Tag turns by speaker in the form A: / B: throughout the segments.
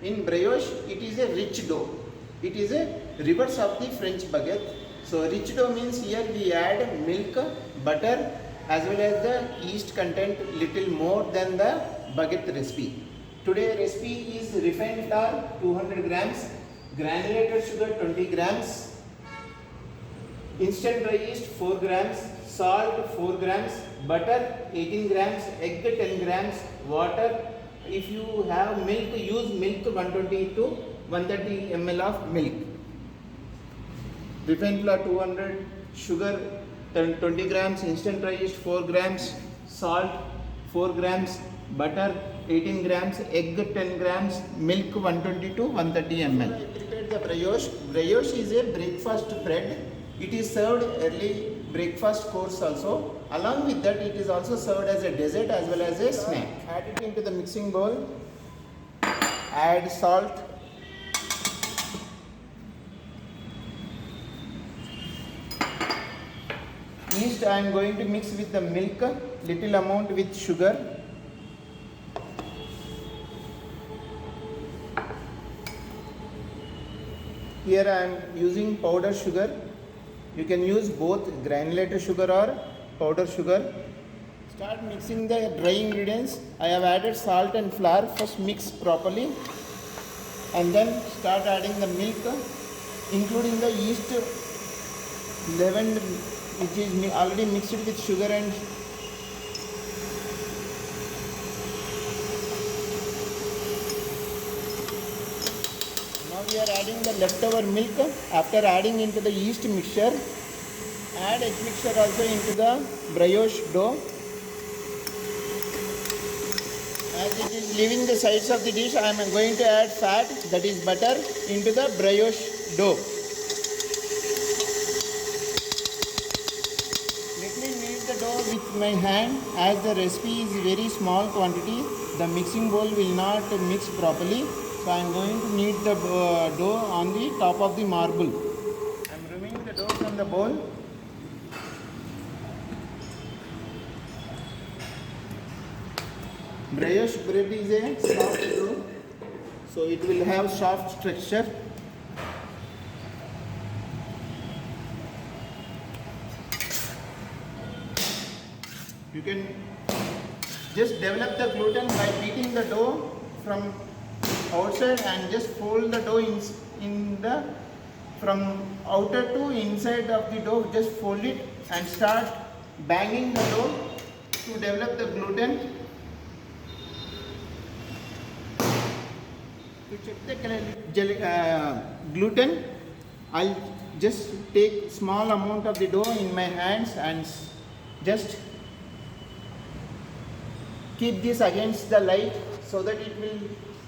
A: In brioche, it is a rich dough. It is a reverse of the French baguette. So rich dough means here we add milk, butter as well as the yeast content little more than the baguette recipe. Today recipe is refined flour 200 grams, granulated sugar 20 grams, instant dry yeast 4 grams, salt 4 grams, butter 18 grams, egg 10 grams, water. If you have milk, use milk 120 to 130 ml of milk. Refined flour 200, sugar 20 grams, instant dry yeast 4 grams, salt 4 grams, butter 18 grams, egg 10 grams, milk 120 to 130 ml. I prepared the brioche. Brioche is a breakfast bread. It is served early breakfast course also. Along with that, it is also served as a dessert as well as a snack. Add it into the mixing bowl. Add salt. Yeast I am going to mix with the milk, little amount with sugar. Here I am using powder sugar. You can use both granulated sugar or powder sugar. Start mixing the dry ingredients. I have added salt and flour. First mix properly and then start adding the milk, including the yeast leavened, which is already mixed with sugar and now we are adding the leftover milk. After adding into the yeast mixture, add egg mixture also into the brioche dough. As it is leaving the sides of the dish, I am going to add fat, that is butter, into the brioche dough. Let me knead the dough with my hand. As the recipe is very small quantity, the mixing bowl will not mix properly. So I am going to knead the dough on the top of the marble. I am removing the dough from the bowl. Brioche bread is a soft dough, so it will have soft texture. You can just develop the gluten by beating the dough from outside and just fold the dough in the from outer to inside of the dough. Just fold it and start banging the dough to develop the gluten. To check the gluten, I'll just take small amount of the dough in my hands and just keep this against the light so that it will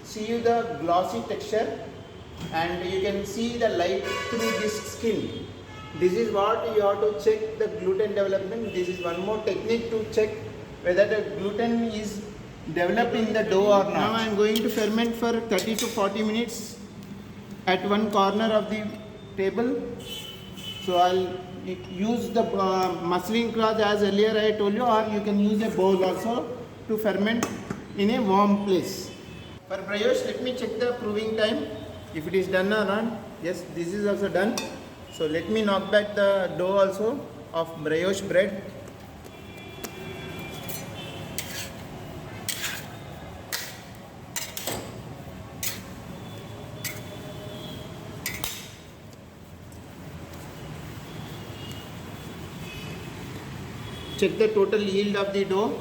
A: see the glossy texture and you can see the light through this skin. This is what you have to check the gluten development. This is one more technique to check whether the gluten is developed in the dough or not. Now I am going to ferment for 30 to 40 minutes at one corner of the table. So I'll use the muslin cloth as earlier I told you, or you can use a bowl also to ferment in a warm place. For brioche, let me check the proving time, if it is done or not. Yes, this is also done. So let me knock back the dough also of brioche bread. Check the total yield of the dough.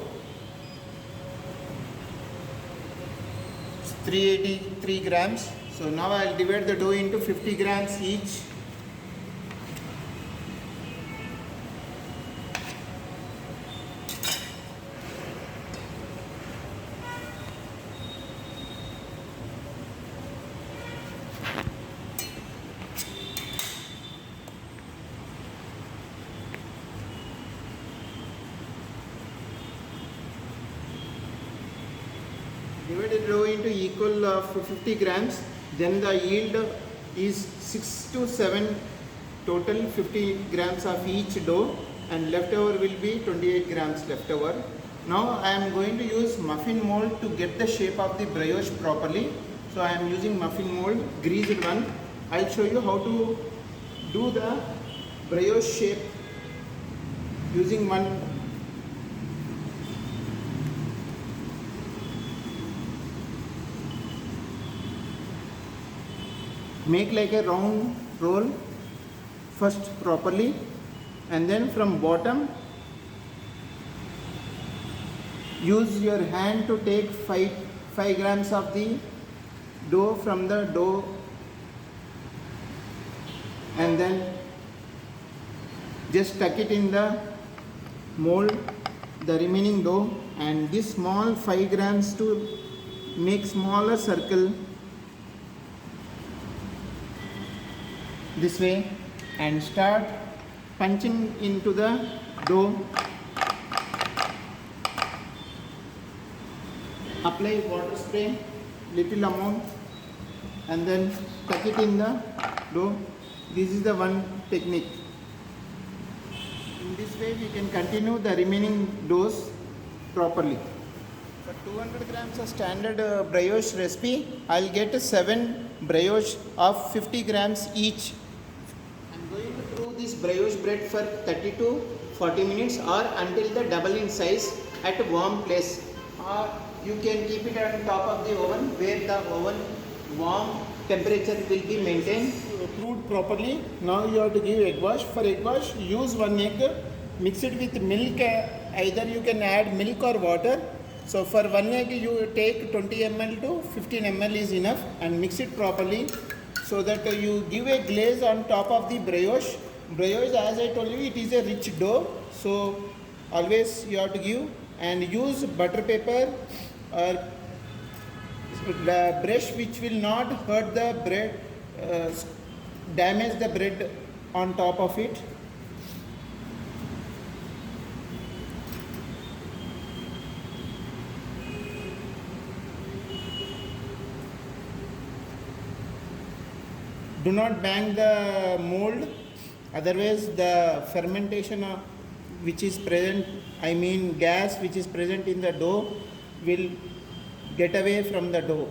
A: 383 grams. So now I will divide the dough into 50 grams each. Divide the dough into equal of 50 grams, then the yield is 6 to 7, total 50 grams of each dough, and leftover will be 28 grams leftover. Now I am going to use muffin mold to get the shape of the brioche properly. So So I am using muffin mold, greased one. I'll show you how to do the brioche shape using one. Make like a round roll first properly, and then from bottom use your hand to take 5 grams of the dough from the dough, and then just tuck it in the mold, the remaining dough, and this small 5 grams to make smaller circle this way, and start punching into the dough. Apply water spray, little amount, and then tuck it in the dough. This is the one technique. In this way we can continue the remaining doughs properly. For 200 grams of standard brioche recipe, I'll get 7 brioche of 50 grams each. I'm going to throw this brioche bread for 30 to 40 minutes or until the double in size at a warm place. Or you can keep it on top of the oven where the oven warm temperature will be maintained. Cooled properly. Now you have to give egg wash. For egg wash, use 1 egg, mix it with milk. Either you can add milk or water. So for 1 egg you take 20 ml to 15 ml is enough, and mix it properly so that you give a glaze on top of the brioche. Brioche, as I told you, it is a rich dough, so always you have to give, and use butter paper or the brush which will not hurt the bread, damage the bread on top of it. Do not bang the mold, otherwise the fermentation which is present, I mean gas which is present in the dough, will get away from the dough.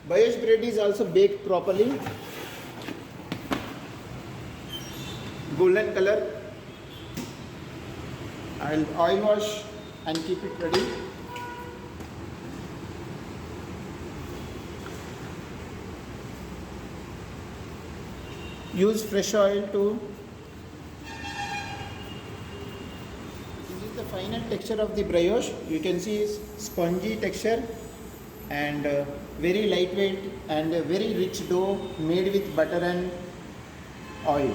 A: Brioche bread is also baked properly, golden color. I'll oil wash and keep it ready. Use fresh oil to. This is the final texture of the brioche. You can see it's spongy texture and very lightweight and a very rich dough made with butter and oil.